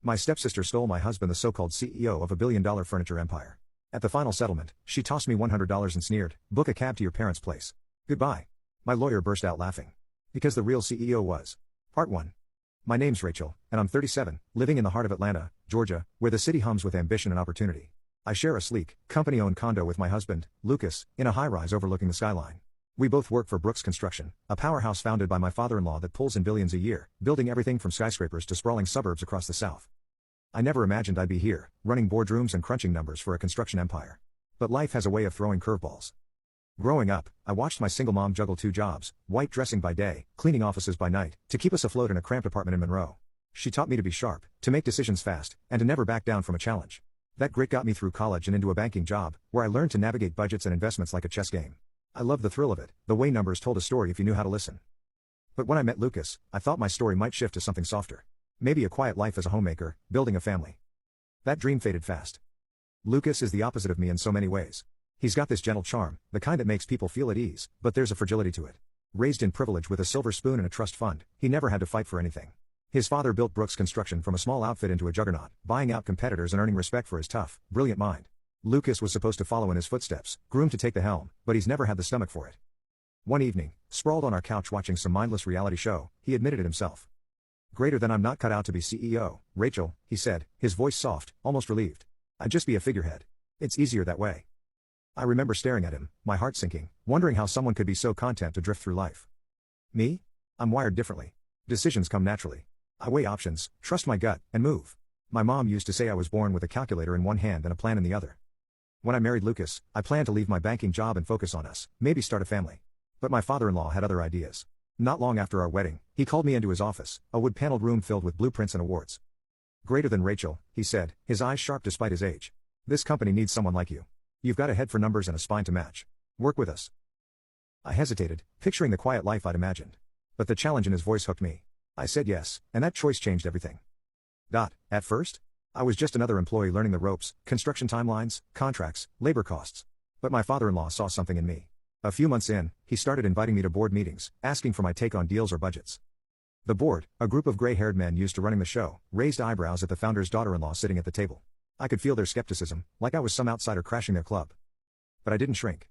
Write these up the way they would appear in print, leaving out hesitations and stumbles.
My stepsister stole my husband, the so-called CEO of a billion-dollar furniture empire. At the final settlement, she tossed me $100 and sneered, "Book a cab to your parents' place. Goodbye." My lawyer burst out laughing. Because the real CEO was. Part 1. My name's Rachel, and I'm 37, living in the heart of Atlanta, Georgia, where the city hums with ambition and opportunity. I share a sleek, company-owned condo with my husband, Lucas, in a high-rise overlooking the skyline. We both work for Brooks Construction, a powerhouse founded by my father-in-law that pulls in billions a year, building everything from skyscrapers to sprawling suburbs across the South. I never imagined I'd be here, running boardrooms and crunching numbers for a construction empire. But life has a way of throwing curveballs. Growing up, I watched my single mom juggle 2 jobs, white dressing by day, cleaning offices by night, to keep us afloat in a cramped apartment in Monroe. She taught me to be sharp, to make decisions fast, and to never back down from a challenge. That grit got me through college and into a banking job, where I learned to navigate budgets and investments like a chess game. I loved the thrill of it, the way numbers told a story if you knew how to listen. But when I met Lucas, I thought my story might shift to something softer. Maybe a quiet life as a homemaker, building a family. That dream faded fast. Lucas is the opposite of me in so many ways. He's got this gentle charm, the kind that makes people feel at ease, but there's a fragility to it. Raised in privilege with a silver spoon and a trust fund, he never had to fight for anything. His father built Brooks Construction from a small outfit into a juggernaut, buying out competitors and earning respect for his tough, brilliant mind. Lucas was supposed to follow in his footsteps, groomed to take the helm, but he's never had the stomach for it. One evening, sprawled on our couch watching some mindless reality show, he admitted it himself. "Greater than I'm not cut out to be CEO, Rachel," he said, his voice soft, almost relieved. "I'd just be a figurehead. It's easier that way." I remember staring at him, my heart sinking, wondering how someone could be so content to drift through life. Me? I'm wired differently. Decisions come naturally. I weigh options, trust my gut, and move. My mom used to say I was born with a calculator in one hand and a plan in the other. When I married Lucas, I planned to leave my banking job and focus on us, maybe start a family. But my father-in-law had other ideas. Not long after our wedding, he called me into his office, a wood-paneled room filled with blueprints and awards. "Greater than Rachel," he said, his eyes sharp despite his age. "This company needs someone like you. You've got a head for numbers and a spine to match. Work with us." I hesitated, picturing the quiet life I'd imagined. But the challenge in his voice hooked me. I said yes, and that choice changed everything. At first, I was just another employee learning the ropes, construction timelines, contracts, labor costs. But my father-in-law saw something in me. A few months in, he started inviting me to board meetings, asking for my take on deals or budgets. The board, a group of gray-haired men used to running the show, raised eyebrows at the founder's daughter-in-law sitting at the table. I could feel their skepticism, like I was some outsider crashing their club. But I didn't shrink.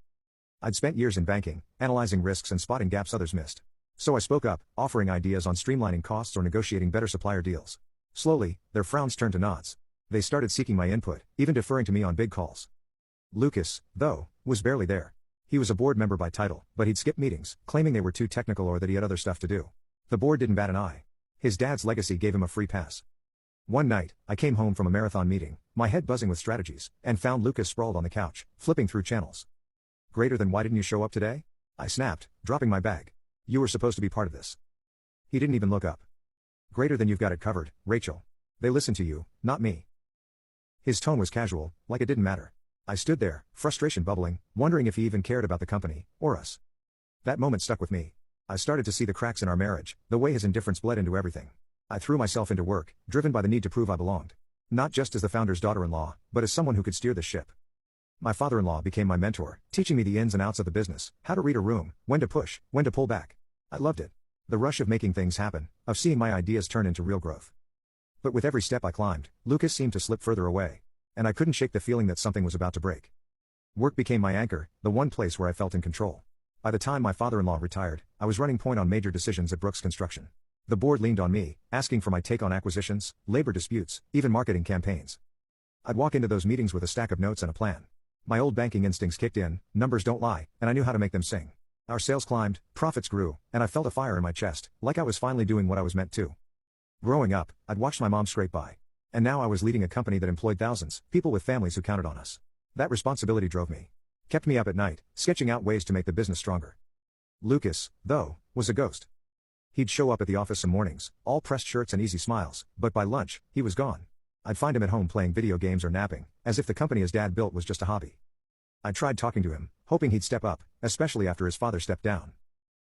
I'd spent years in banking, analyzing risks and spotting gaps others missed. So I spoke up, offering ideas on streamlining costs or negotiating better supplier deals. Slowly, their frowns turned to nods. They started seeking my input, even deferring to me on big calls. Lucas, though, was barely there. He was a board member by title, but he'd skip meetings, claiming they were too technical or that he had other stuff to do. The board didn't bat an eye. His dad's legacy gave him a free pass. One night, I came home from a marathon meeting, my head buzzing with strategies, and found Lucas sprawled on the couch, flipping through channels. "Greater than, why didn't you show up today?" I snapped, dropping my bag. "You were supposed to be part of this." He didn't even look up. "Greater than, you've got it covered, Rachel. They listen to you, not me." His tone was casual, like it didn't matter. I stood there, frustration bubbling, wondering if he even cared about the company, or us. That moment stuck with me. I started to see the cracks in our marriage, the way his indifference bled into everything. I threw myself into work, driven by the need to prove I belonged. Not just as the founder's daughter-in-law, but as someone who could steer the ship. My father-in-law became my mentor, teaching me the ins and outs of the business, how to read a room, when to push, when to pull back. I loved it. The rush of making things happen, of seeing my ideas turn into real growth. But with every step I climbed, Lucas seemed to slip further away. And I couldn't shake the feeling that something was about to break. Work became my anchor, the one place where I felt in control. By the time my father-in-law retired, I was running point on major decisions at Brooks Construction. The board leaned on me, asking for my take on acquisitions, labor disputes, even marketing campaigns. I'd walk into those meetings with a stack of notes and a plan. My old banking instincts kicked in, numbers don't lie, and I knew how to make them sing. Our sales climbed, profits grew, and I felt a fire in my chest, like I was finally doing what I was meant to. Growing up, I'd watched my mom scrape by. And now I was leading a company that employed thousands, people with families who counted on us. That responsibility drove me. Kept me up at night, sketching out ways to make the business stronger. Lucas, though, was a ghost. He'd show up at the office some mornings, all pressed shirts and easy smiles, but by lunch, he was gone. I'd find him at home playing video games or napping, as if the company his dad built was just a hobby. I tried talking to him, hoping he'd step up, especially after his father stepped down.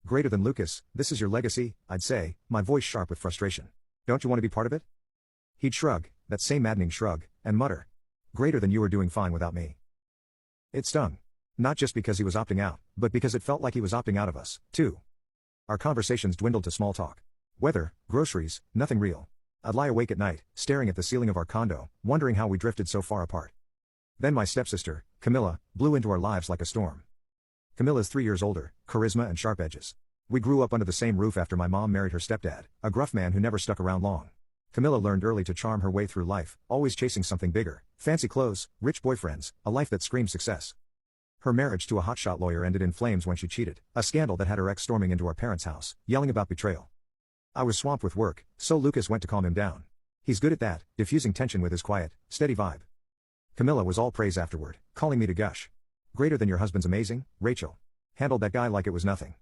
"Greater than, Lucas, this is your legacy," I'd say, my voice sharp with frustration. "Don't you want to be part of it?" He'd shrug, that same maddening shrug, and mutter, "Greater than, you are doing fine without me." It stung. Not just because he was opting out, but because it felt like he was opting out of us, too. Our conversations dwindled to small talk. Weather, groceries, nothing real. I'd lie awake at night, staring at the ceiling of our condo, wondering how we drifted so far apart. Then my stepsister, Camilla, blew into our lives like a storm. Camilla's 3 years older, charisma and sharp edges. We grew up under the same roof after my mom married her stepdad, a gruff man who never stuck around long. Camilla learned early to charm her way through life, always chasing something bigger, fancy clothes, rich boyfriends, a life that screamed success. Her marriage to a hotshot lawyer ended in flames when she cheated, a scandal that had her ex storming into our parents' house, yelling about betrayal. I was swamped with work, so Lucas went to calm him down. He's good at that, diffusing tension with his quiet, steady vibe. Camilla was all praise afterward, calling me to gush. Greater than your husband's amazing, Rachel. Handled that guy like it was nothing.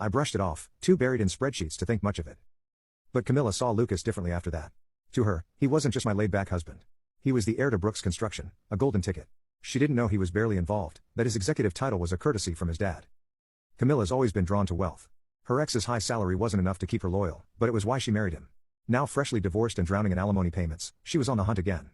I brushed it off, too buried in spreadsheets to think much of it. But Camilla saw Lucas differently after that. To her, he wasn't just my laid-back husband. He was the heir to Brooks Construction, a golden ticket. She didn't know he was barely involved, that his executive title was a courtesy from his dad. Camilla's always been drawn to wealth. Her ex's high salary wasn't enough to keep her loyal, but it was why she married him. Now freshly divorced and drowning in alimony payments, she was on the hunt again.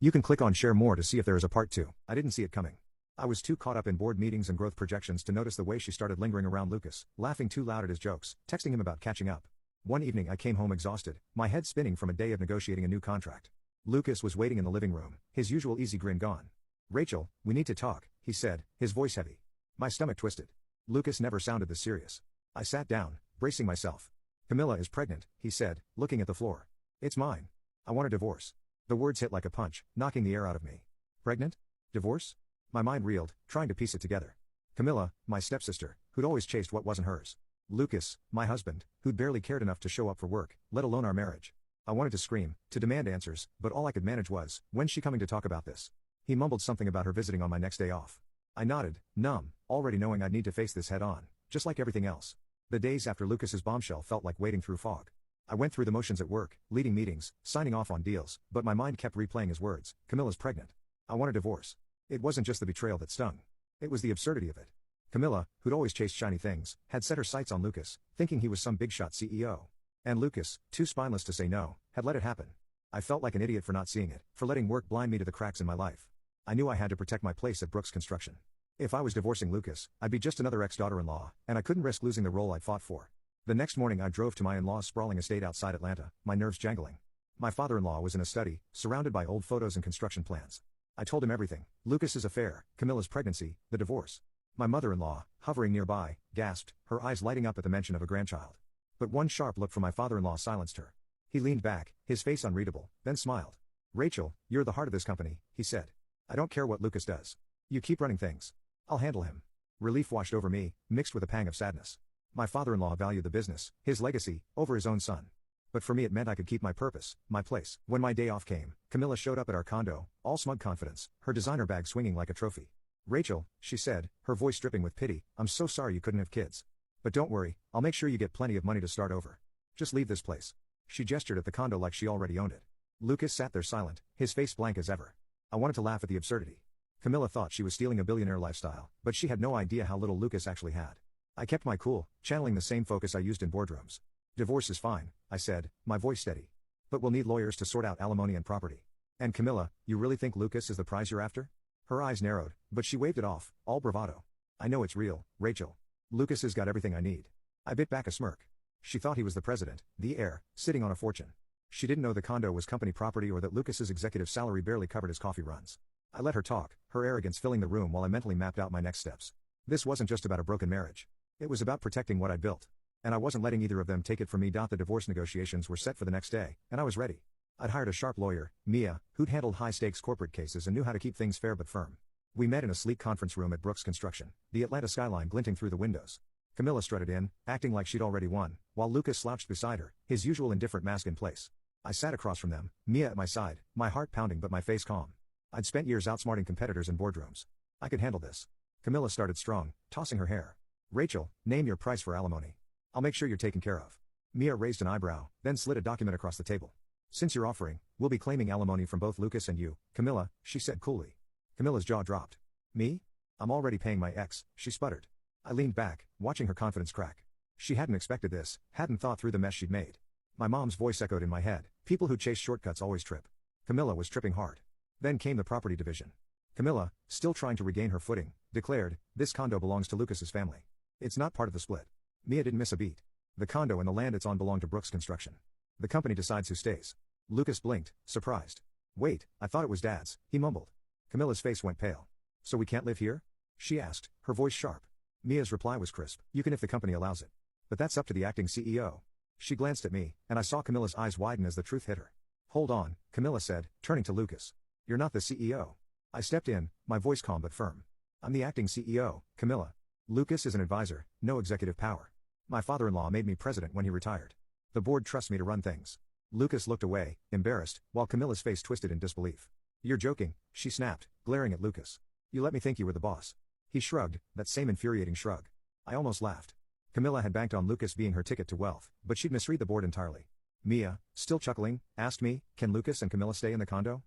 You can click on share more to see if there is a part 2. I didn't see it coming. I was too caught up in board meetings and growth projections to notice the way she started lingering around Lucas, laughing too loud at his jokes, texting him about catching up. One evening I came home exhausted, my head spinning from a day of negotiating a new contract. Lucas was waiting in the living room, his usual easy grin gone. "Rachel, we need to talk," he said, his voice heavy. My stomach twisted. Lucas never sounded this serious. I sat down, bracing myself. "Camilla is pregnant," he said, looking at the floor. "It's mine. I want a divorce." The words hit like a punch, knocking the air out of me. Pregnant? Divorce? My mind reeled, trying to piece it together. Camilla, my stepsister, who'd always chased what wasn't hers. Lucas, my husband, who'd barely cared enough to show up for work, let alone our marriage. I wanted to scream, to demand answers, but all I could manage was, "When's she coming to talk about this?" He mumbled something about her visiting on my next day off. I nodded, numb, already knowing I'd need to face this head on, just like everything else. The days after Lucas's bombshell felt like wading through fog. I went through the motions at work, leading meetings, signing off on deals, but my mind kept replaying his words, "Camilla's pregnant. I want a divorce." It wasn't just the betrayal that stung. It was the absurdity of it. Camilla, who'd always chased shiny things, had set her sights on Lucas, thinking he was some big-shot CEO. And Lucas, too spineless to say no, had let it happen. I felt like an idiot for not seeing it, for letting work blind me to the cracks in my life. I knew I had to protect my place at Brooks Construction. If I was divorcing Lucas, I'd be just another ex-daughter-in-law, and I couldn't risk losing the role I'd fought for. The next morning I drove to my in-laws' sprawling estate outside Atlanta, my nerves jangling. My father-in-law was in a study, surrounded by old photos and construction plans. I told him everything: Lucas's affair, Camilla's pregnancy, the divorce. My mother-in-law, hovering nearby, gasped, her eyes lighting up at the mention of a grandchild. But one sharp look from my father-in-law silenced her. He leaned back, his face unreadable, then smiled. "Rachel, you're the heart of this company," he said. "I don't care what Lucas does. You keep running things. I'll handle him." Relief washed over me, mixed with a pang of sadness. My father-in-law valued the business, his legacy, over his own son. But for me it meant I could keep my purpose, my place. When my day off came, Camilla showed up at our condo, all smug confidence, her designer bag swinging like a trophy. "Rachel," she said, her voice dripping with pity, "I'm so sorry you couldn't have kids. But don't worry, I'll make sure you get plenty of money to start over. Just leave this place." She gestured at the condo like she already owned it. Lucas sat there silent, his face blank as ever. I wanted to laugh at the absurdity. Camilla thought she was stealing a billionaire lifestyle, but she had no idea how little Lucas actually had. I kept my cool, channeling the same focus I used in boardrooms. "Divorce is fine," I said, my voice steady. "But we'll need lawyers to sort out alimony and property. And Camilla, you really think Lucas is the prize you're after?" Her eyes narrowed, but she waved it off, all bravado. "I know it's real, Rachel. Lucas has got everything I need." I bit back a smirk. She thought he was the president, the heir, sitting on a fortune. She didn't know the condo was company property or that Lucas's executive salary barely covered his coffee runs. I let her talk, her arrogance filling the room while I mentally mapped out my next steps. This wasn't just about a broken marriage. It was about protecting what I'd built. And I wasn't letting either of them take it from me. The divorce negotiations were set for the next day, and I was ready. I'd hired a sharp lawyer, Mia, who'd handled high-stakes corporate cases and knew how to keep things fair but firm. We met in a sleek conference room at Brooks Construction, the Atlanta skyline glinting through the windows. Camilla strutted in, acting like she'd already won, while Lucas slouched beside her, his usual indifferent mask in place. I sat across from them, Mia at my side, my heart pounding but my face calm. I'd spent years outsmarting competitors in boardrooms. I could handle this. Camilla started strong, tossing her hair. "Rachel, name your price for alimony. I'll make sure you're taken care of." Mia raised an eyebrow, then slid a document across the table. "Since you're offering, we'll be claiming alimony from both Lucas and you, Camilla," she said coolly. Camilla's jaw dropped. "Me? I'm already paying my ex," she sputtered. I leaned back, watching her confidence crack. She hadn't expected this, hadn't thought through the mess she'd made. My mom's voice echoed in my head, "People who chase shortcuts always trip." Camilla was tripping hard. Then came the property division. Camilla, still trying to regain her footing, declared, "This condo belongs to Lucas's family. It's not part of the split." Mia didn't miss a beat. "The condo and the land it's on belong to Brooks Construction. The company decides who stays. Lucas blinked, surprised. Wait, I thought it was Dad's, he mumbled. Camilla's face went pale. So we can't live here? She asked, her voice sharp. Mia's reply was crisp, you can if the company allows it. But that's up to the acting CEO. She glanced at me, and I saw Camilla's eyes widen as the truth hit her. Hold on, Camilla said, turning to Lucas. You're not the CEO. I stepped in, my voice calm but firm. I'm the acting CEO, Camilla. Lucas is an advisor, no executive power. My father-in-law made me president when he retired. The board trusts me to run things. Lucas looked away, embarrassed, while Camilla's face twisted in disbelief. You're joking, she snapped, glaring at Lucas. You let me think you were the boss. He shrugged, that same infuriating shrug. I almost laughed. Camilla had banked on Lucas being her ticket to wealth, but she'd misread the board entirely. Mia, still chuckling, asked me, can Lucas and Camilla stay in the condo?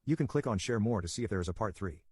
You can click on share more to see if there is a part 3.